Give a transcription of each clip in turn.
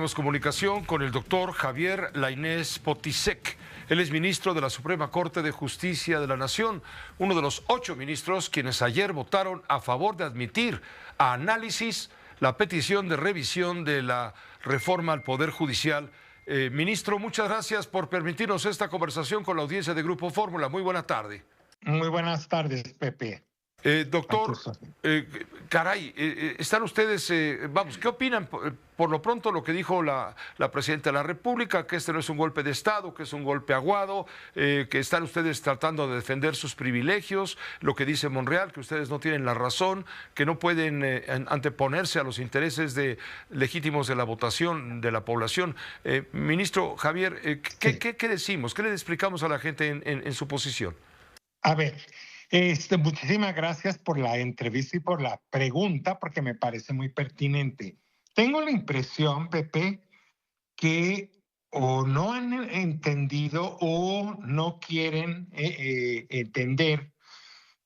tenemos comunicación con el doctor Javier Lainez Potisek. Él es ministro de la Suprema Corte de Justicia de la Nación, uno de los 8 ministros quienes ayer votaron a favor de admitir a análisis la petición de revisión de la reforma al Poder Judicial. Ministro, muchas gracias por permitirnos esta conversación con la audiencia de Grupo Fórmula. Muy buena tarde. Muy buenas tardes, Pepe. Doctor, están ustedes, ¿qué opinan por lo pronto lo que dijo la presidenta de la República, que este no es un golpe de Estado, que es un golpe aguado, que están ustedes tratando de defender sus privilegios, lo que dice Monreal, que ustedes no tienen la razón, que no pueden anteponerse a los intereses legítimos de la votación de la población? Ministro Javier, ¿qué decimos? ¿Qué le explicamos a la gente en su posición? A ver, muchísimas gracias por la entrevista y por la pregunta, porque me parece muy pertinente. Tengo la impresión, Pepe, que o no han entendido o no quieren entender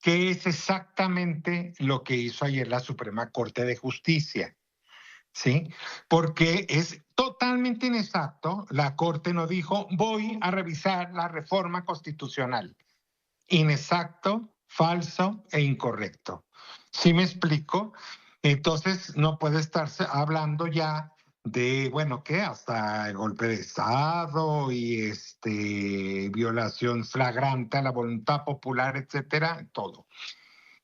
qué es exactamente lo que hizo ayer la Suprema Corte de Justicia, ¿sí? Porque es totalmente inexacto. La Corte no dijo, voy a revisar la reforma constitucional. Inexacto, falso e incorrecto. ¿Sí me explico? Entonces no puede estarse hablando ya de, bueno, ¿qué? Hasta el golpe de Estado y violación flagrante a la voluntad popular, etcétera, todo.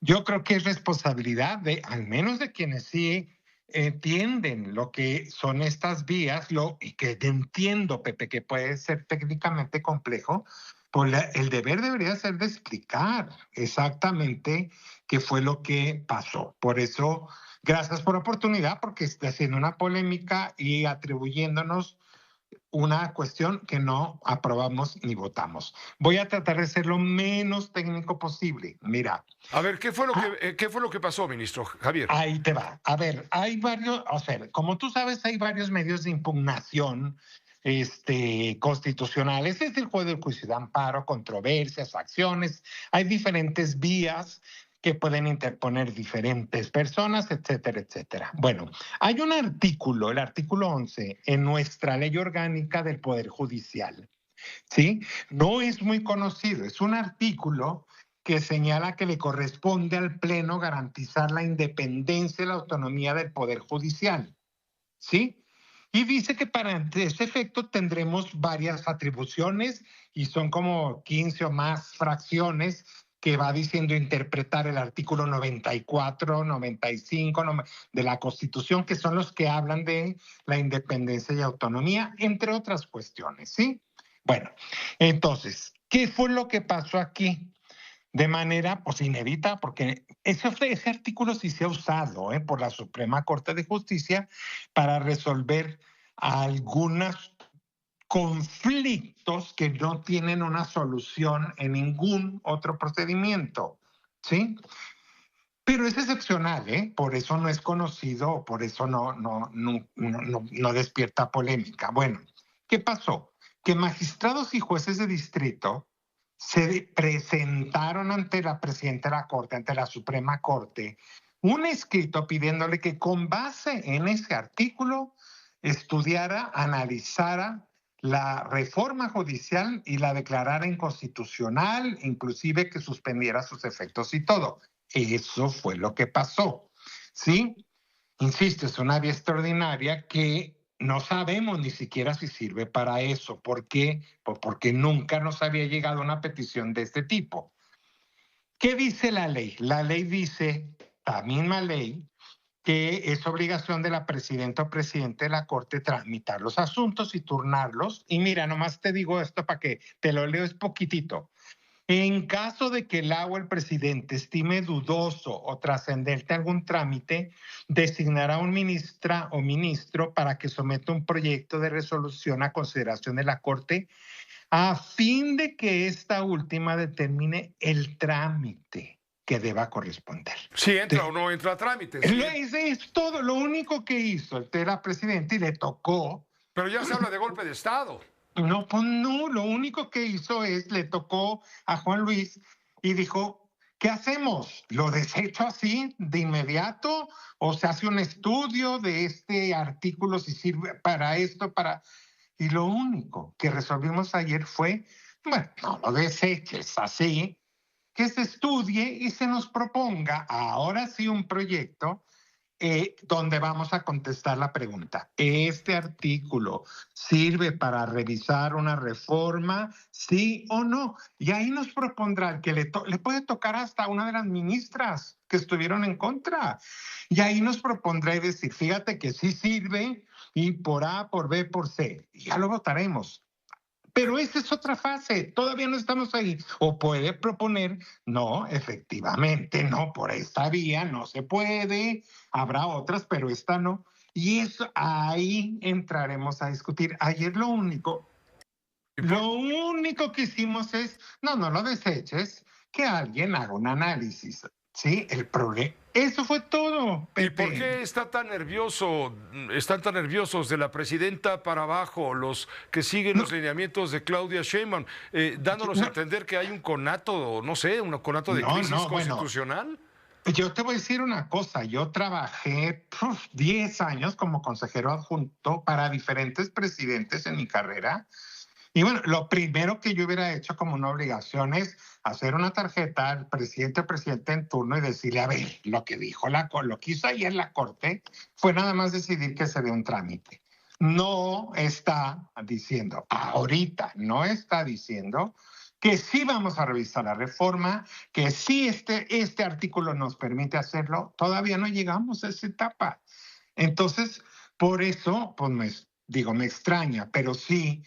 Yo creo que es responsabilidad de, al menos de quienes sí entienden lo que son estas vías, y que entiendo, Pepe, que puede ser técnicamente complejo, pues el deber debería ser de explicar exactamente qué fue lo que pasó. Por eso, gracias por la oportunidad, porque está haciendo una polémica y atribuyéndonos una cuestión que no aprobamos ni votamos. Voy a tratar de ser lo menos técnico posible. Mira. A ver, ¿qué fue lo que pasó, ministro Javier? Ahí te va. A ver, hay varios, como tú sabes, hay varios medios de impugnación constitucionales. Es el juicio de amparo, controversias, acciones. Hay diferentes vías que pueden interponer diferentes personas, etcétera, etcétera. Bueno, hay un artículo, el artículo 11, en nuestra ley orgánica del Poder Judicial, ¿sí? No es muy conocido, es un artículo que señala que le corresponde al Pleno garantizar la independencia y la autonomía del Poder Judicial, ¿sí? Y dice que para ese efecto tendremos varias atribuciones y son como 15 o más fracciones que va diciendo interpretar el artículo 94, 95 de la Constitución, que son los que hablan de la independencia y autonomía, entre otras cuestiones, ¿sí? Bueno, entonces, ¿qué fue lo que pasó aquí? De manera, pues, inédita, porque ese artículo sí se ha usado por la Suprema Corte de Justicia para resolver algunos conflictos que no tienen una solución en ningún otro procedimiento, ¿sí? Pero es excepcional, por eso no es conocido, por eso no despierta polémica. Bueno, ¿qué pasó? Que magistrados y jueces de distrito se presentaron ante la presidenta de la Corte, ante la Suprema Corte, un escrito pidiéndole que con base en ese artículo estudiara, analizara la reforma judicial y la declarara inconstitucional, inclusive que suspendiera sus efectos y todo. Eso fue lo que pasó, ¿sí? Insisto, es una vía extraordinaria que no sabemos ni siquiera si sirve para eso. ¿Por qué? Pues porque nunca nos había llegado una petición de este tipo. ¿Qué dice la ley? La ley dice, la misma ley, que es obligación de la presidenta o presidente de la Corte tramitar los asuntos y turnarlos. Y mira, nomás te digo esto para que te lo leo, es poquitito. En caso de que el presidente estime dudoso o trascendente algún trámite, designará un ministra o ministro para que someta un proyecto de resolución a consideración de la Corte a fin de que esta última determine el trámite que deba corresponder. Si entra o no entra a trámite. ¿Sí? Es todo lo único que hizo el presidente y le tocó. Pero ya se habla de golpe de Estado. No, pues no, lo único que hizo le tocó a Juan Luis y dijo ¿qué hacemos? ¿Lo desecho así de inmediato? ¿O se hace un estudio de este artículo si sirve para esto, para...? Y lo único que resolvimos ayer fue, bueno, no lo deseches así, que se estudie y se nos proponga ahora sí un proyecto donde vamos a contestar la pregunta. ¿Este artículo sirve para revisar una reforma, sí o no? Y ahí nos propondrá que le puede tocar hasta una de las ministras que estuvieron en contra. Y ahí nos propondrá y decir, fíjate que sí sirve y por A, por B, por C. Y ya lo votaremos. Pero esa es otra fase, todavía no estamos ahí. O puede proponer, no, efectivamente, no, por esta vía no se puede, habrá otras, pero esta no. Y eso, ahí entraremos a discutir. Ayer lo único que hicimos es, no, no lo deseches, que alguien haga un análisis. Sí, el problema. Eso fue todo, ¿Y por Pepe. qué está tan nervioso, están tan nerviosos de la presidenta para abajo, los que siguen No, los lineamientos de Claudia Sheinbaum, dándonos a no, entender que hay un conato, no sé, un conato de no, crisis no, bueno, constitucional? yo te voy a decir una cosa, yo trabajé 10 años como consejero adjunto para diferentes presidentes en mi carrera. Y bueno, lo primero que yo hubiera hecho como una obligación es hacer una tarjeta al presidente o presidente en turno y decirle, a ver, lo que dijo lo que hizo ayer la Corte fue nada más decidir que se dé un trámite. No está diciendo, ahorita no está diciendo que sí vamos a revisar la reforma, que sí este artículo nos permite hacerlo. Todavía no llegamos a esa etapa. Entonces, por eso, pues me extraña, pero sí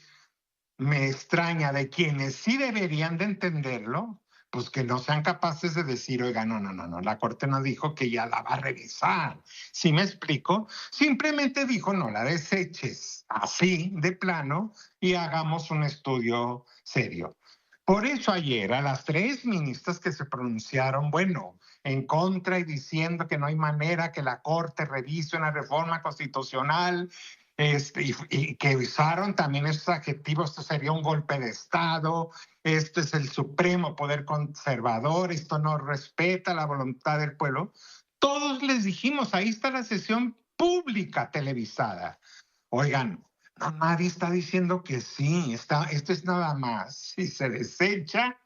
me extraña de quienes sí deberían de entenderlo, pues que no sean capaces de decir, oiga, no, no, no, no, la Corte no dijo que ya la va a revisar. ¿Sí me explico? Simplemente dijo, no la deseches así de plano y hagamos un estudio serio. Por eso ayer a las 3 ministras que se pronunciaron, bueno, en contra y diciendo que no hay manera que la Corte revise una reforma constitucional, y que usaron también esos adjetivos, esto sería un golpe de Estado, este es el supremo poder conservador, esto no respeta la voluntad del pueblo. Todos les dijimos, ahí está la sesión pública televisada. Oigan, no, nadie está diciendo que sí, esto es nada más si se desecha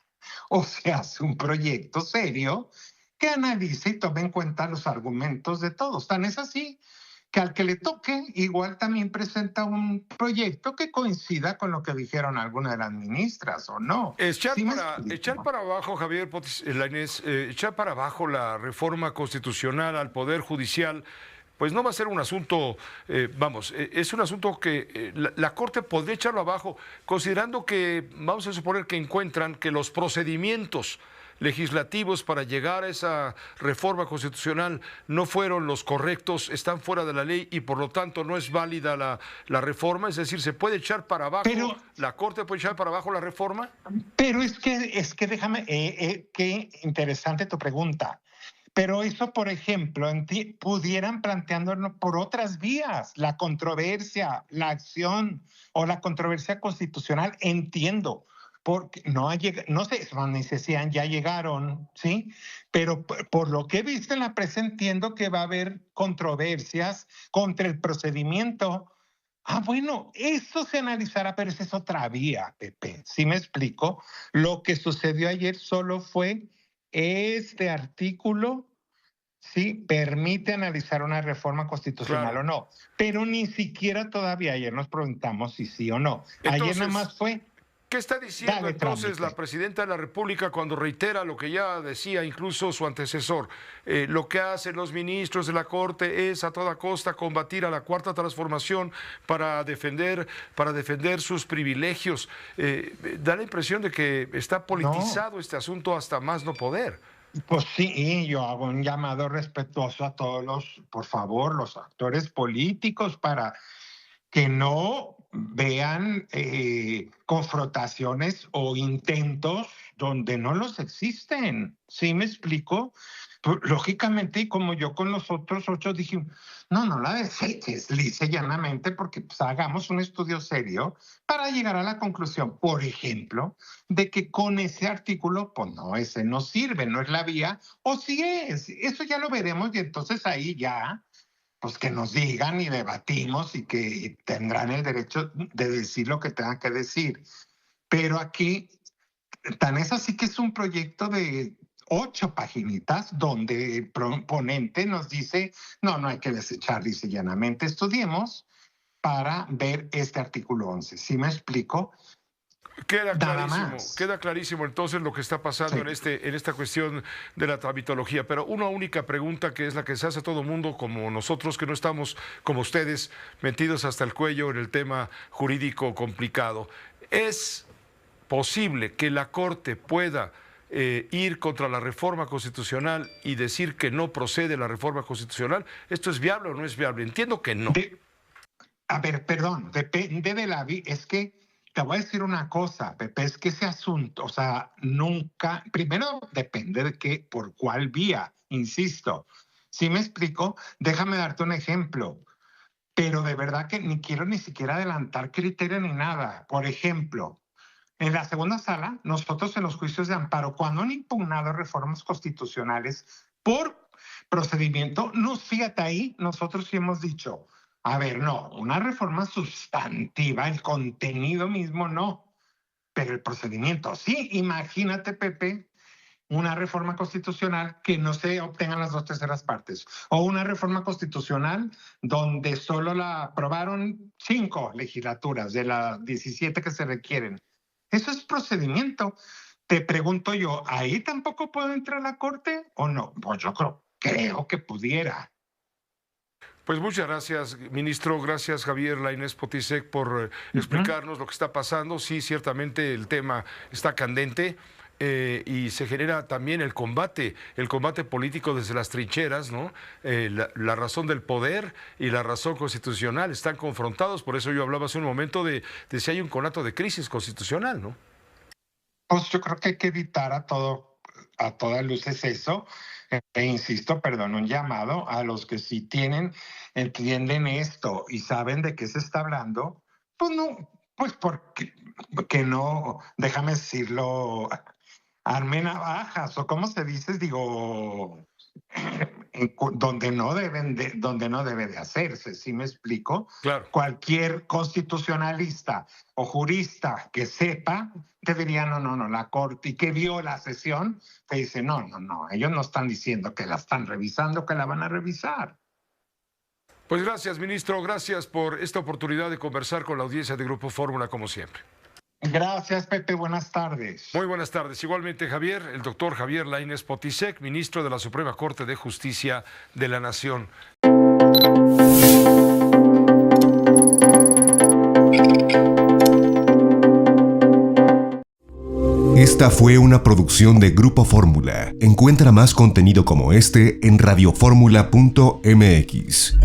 o se hace un proyecto serio que analice y tome en cuenta los argumentos de todos. Tan es así que al que le toque, igual también presenta un proyecto que coincida con lo que dijeron algunas de las ministras, ¿o no? ¿Sí me Echar explico? para abajo, Javier Lainez, echar para abajo la reforma constitucional al Poder Judicial, pues no va a ser un asunto, es un asunto que la Corte podría echarlo abajo, considerando que, vamos a suponer que encuentran que los procedimientos legislativos para llegar a esa reforma constitucional no fueron los correctos, están fuera de la ley y por lo tanto no es válida la reforma, es decir, se puede echar para abajo, Pero, la Corte puede echar para abajo la reforma. pero es que déjame, qué interesante tu pregunta. Pero eso, por ejemplo, pudieran planteándolo por otras vías, la controversia, la acción o la controversia constitucional, entiendo, porque no sé, ni sé si ya llegaron, ¿sí? Pero por lo que he visto en la prensa entiendo que va a haber controversias contra el procedimiento. Ah, bueno, eso se analizará, pero esa es otra vía, Pepe. ¿Sí me explico? Lo que sucedió ayer solo fue este artículo, sí, permite analizar una reforma constitucional Claro. o no, pero ni siquiera todavía ayer nos preguntamos si sí o no. Ayer nada Entonces, más fue, ¿qué está diciendo dale entonces la trámite. presidenta de la República cuando reitera lo que ya decía incluso su antecesor? Lo que hacen los ministros de la Corte es a toda costa combatir a la Cuarta Transformación para defender sus privilegios. Da la impresión de que está No, politizado este asunto hasta más no poder. pues sí, yo hago un llamado respetuoso a todos por favor, los actores políticos para que no vean confrontaciones o intentos donde no los existen. ¿Sí me explico? Pues, lógicamente, y como yo con los otros 8 dije, no la deseches, lisa y llanamente, porque pues, hagamos un estudio serio para llegar a la conclusión, por ejemplo, de que con ese artículo, pues no, ese no sirve, no es la vía, o sí es. Eso ya lo veremos y entonces ahí ya pues que nos digan y debatimos y que tendrán el derecho de decir lo que tengan que decir. Pero aquí, tan es así que es un proyecto de 8 paginitas donde el proponente nos dice, no hay que desechar, dice llanamente, estudiemos para ver este artículo 11. ¿Sí me explico? Queda clarísimo entonces lo que está pasando Sí. en esta cuestión de la tramitología. Pero una única pregunta que es la que se hace a todo mundo, como nosotros que no estamos, como ustedes, metidos hasta el cuello en el tema jurídico complicado. ¿Es posible que la Corte pueda ir contra la reforma constitucional y decir que no procede la reforma constitucional? ¿Esto es viable o no es viable? Entiendo que no. A ver, perdón, depende de la vía. Es que te voy a decir una cosa, Pepe, es que ese asunto, o sea, nunca, primero depende de qué, por cuál vía, insisto. ¿Sí me explico? Déjame darte un ejemplo, pero de verdad que ni quiero ni siquiera adelantar criterio ni nada. Por ejemplo, en la segunda sala, nosotros en los juicios de amparo, cuando han impugnado reformas constitucionales por procedimiento, fíjate ahí, nosotros sí hemos dicho, a ver, no, una reforma sustantiva, el contenido mismo no, pero el procedimiento sí. Imagínate, Pepe, una reforma constitucional que no se obtengan las 2/3 partes, o una reforma constitucional donde solo la aprobaron 5 legislaturas de las 17 que se requieren. Eso es procedimiento. Te pregunto yo, ¿ahí tampoco puede entrar la Corte o no? Pues yo creo que pudiera. Pues muchas gracias, ministro. Gracias, Javier Lainez Potisek, por explicarnos lo que está pasando. Sí, ciertamente el tema está candente. Y se genera también el combate político desde las trincheras, ¿no? La razón del poder y la razón constitucional están confrontados, por eso yo hablaba hace un momento de si hay un conato de crisis constitucional, ¿no? Pues yo creo que hay que evitar a todas luces eso. Insisto, perdón, un llamado a los que sí entienden esto y saben de qué se está hablando, pues no, pues porque no, déjame decirlo, armen navajas, o cómo se dice, digo, donde no debe de hacerse, ¿sí me explico? Claro. Cualquier constitucionalista o jurista que sepa, te diría, no, la Corte, y que vio la sesión, te dice, no, ellos no están diciendo que la están revisando, que la van a revisar. Pues gracias, ministro, gracias por esta oportunidad de conversar con la audiencia de Grupo Fórmula, como siempre. Gracias, Pepe. Buenas tardes. Muy buenas tardes. Igualmente, Javier, el doctor Javier Lainez Potisek, ministro de la Suprema Corte de Justicia de la Nación. Esta fue una producción de Grupo Fórmula. Encuentra más contenido como este en radioformula.mx.